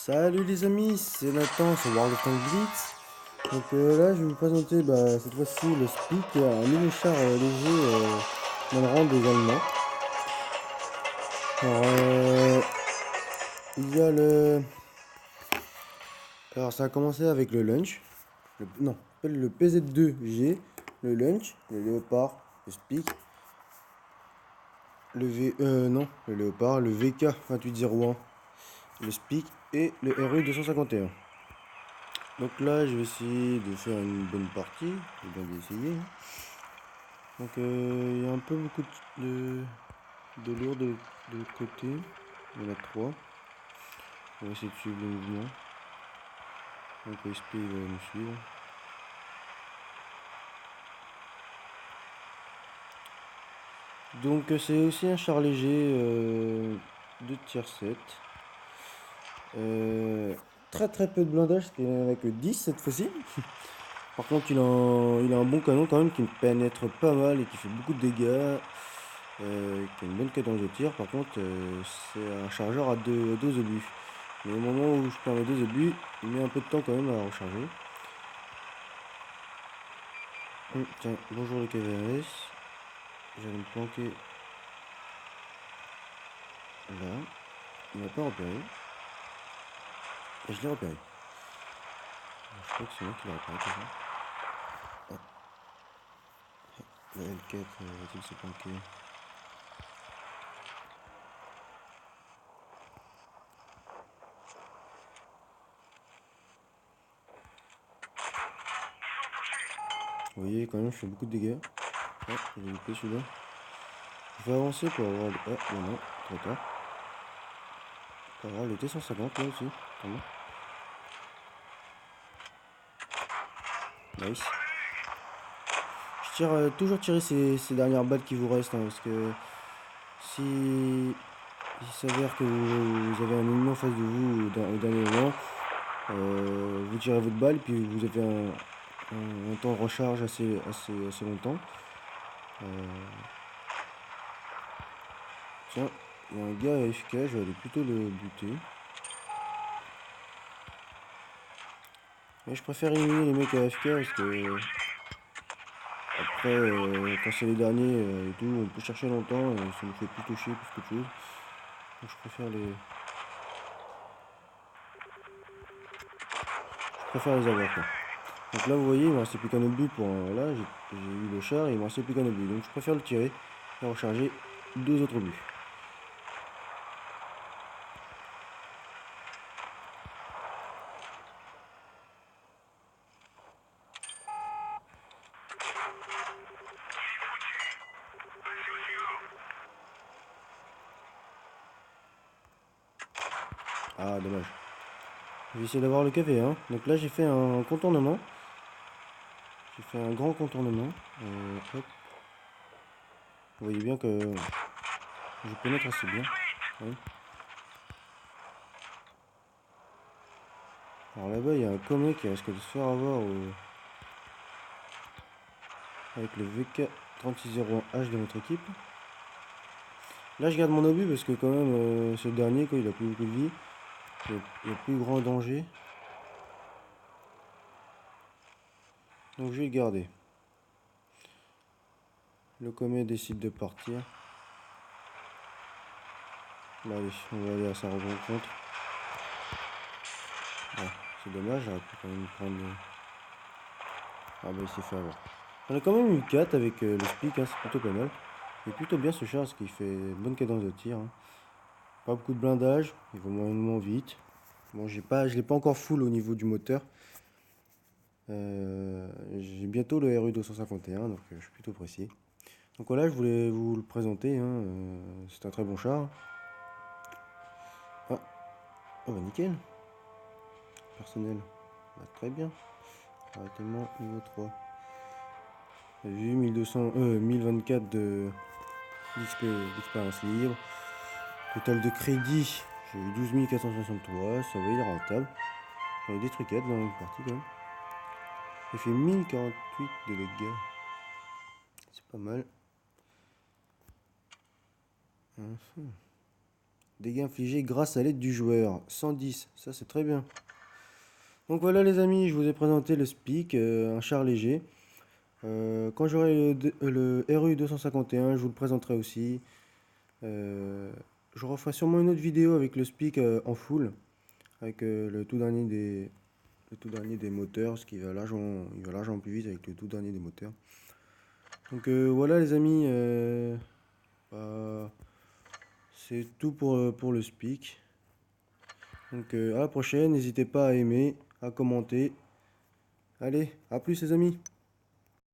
Salut les amis, c'est Nathan sur World of Tanks Blitz. Donc là, je vais vous présenter cette fois-ci le Speak, un nouveau char léger dans le rang des Allemands. Alors, il y a le... Alors, ça a commencé avec le Lunch. Non, le PZ2G, le Lunch, le Léopard, le Speak, non, le Léopard, le VK2801, le Speak et le RU251. Donc là, je vais essayer de faire une bonne partie. Je vais bien essayer. Donc il y a un peu beaucoup de lourds de l'autre côté. Il y en a trois. On va essayer de suivre le mouvement. Donc SP il va nous suivre. Donc c'est aussi un char léger de tier 7. Très peu de blindage, parce qu'il n'en a que 10 cette fois-ci. Par contre il a un bon canon quand même qui pénètre pas mal et qui fait beaucoup de dégâts. Qui a une bonne cadence de tir. Par contre c'est un chargeur à deux obus. Mais au moment où je perds mes deux obus, il met un peu de temps quand même à recharger. Tiens, bonjour le KVRS. J'allais me planquer là. Il m'a pas repéré. Et je l'ai repéré. Je crois que c'est moi qui l'ai repéré. Ah. La L4 va-t-il se planquer? Vous voyez quand même je fais beaucoup de dégâts. Ah, j'ai loupé celui-là. Je vais avancer pour avoir... Ah, non, trop tard. Pas grave, le T150 là aussi. Attends. Nice. Je tire toujours tirer ces dernières balles qui vous restent, hein, parce que si il s'avère que vous avez un ennemi en face de vous au dernier moment, vous tirez votre balle, puis vous avez un temps de recharge assez longtemps. Tiens, il y a un gars AFK, je vais aller plutôt le buter. Mais je préfère éliminer les mecs AFK parce que après, quand c'est les derniers et tout, on peut chercher longtemps et ça nous fait plutôt chier plus qu'autre chose. Donc je préfère les avoir quoi. Donc là vous voyez, il me restait plus qu'un obus pour là, j'ai eu le char et il me restait plus qu'un obus. Donc je préfère le tirer et recharger deux autres obus. Ah dommage. Je vais essayer d'avoir le café hein. Donc là j'ai fait un contournement. J'ai fait un grand contournement. Hop. Vous voyez bien que je pénètre assez bien. Ouais. Alors là-bas il y a un comé qui risque de se faire avoir avec le VK3601H de notre équipe. Là je garde mon obus parce que quand même ce dernier quoi, il a plus beaucoup de vie. Il y a plus grand danger. Donc je vais le garder. Le comé décide de partir. Bah, allez, on va aller à sa rencontre. Ouais, c'est dommage, j'aurais pu quand même prendre... Ah bah il s'est fait avoir. On a quand même eu 4 avec le speak, hein, c'est plutôt pas mal. Il est plutôt bien ce char parce qu'il fait une bonne cadence de tir. Hein. Pas beaucoup de blindage, il va moyennement vite. Bon, je l'ai pas encore full au niveau du moteur. J'ai bientôt le RU251, donc je suis plutôt pressé. Donc voilà, je voulais vous le présenter. Hein, c'est un très bon char. Ah, oh bah nickel. Personnel, bah, très bien. Arrêtement niveau 3. J'ai eu 1024 d'expérience libre. Total de crédit, j'ai eu 12 463, ça va, il est rentable. J'en ai des truquettes dans une partie quand même. J'ai fait 1048 de dégâts. C'est pas mal. dégâts infligés grâce à l'aide du joueur. 110, ça c'est très bien. Donc voilà les amis, je vous ai présenté le Speak, un char léger. Quand j'aurai le RU 251, je vous le présenterai aussi. Je referai sûrement une autre vidéo avec le Speak en full, avec le tout dernier des moteurs, parce qu'il il va largement plus vite avec le tout dernier des moteurs. Donc voilà les amis, bah, c'est tout pour le Speak. Donc à la prochaine, n'hésitez pas à aimer, à commenter. Allez, à plus les amis.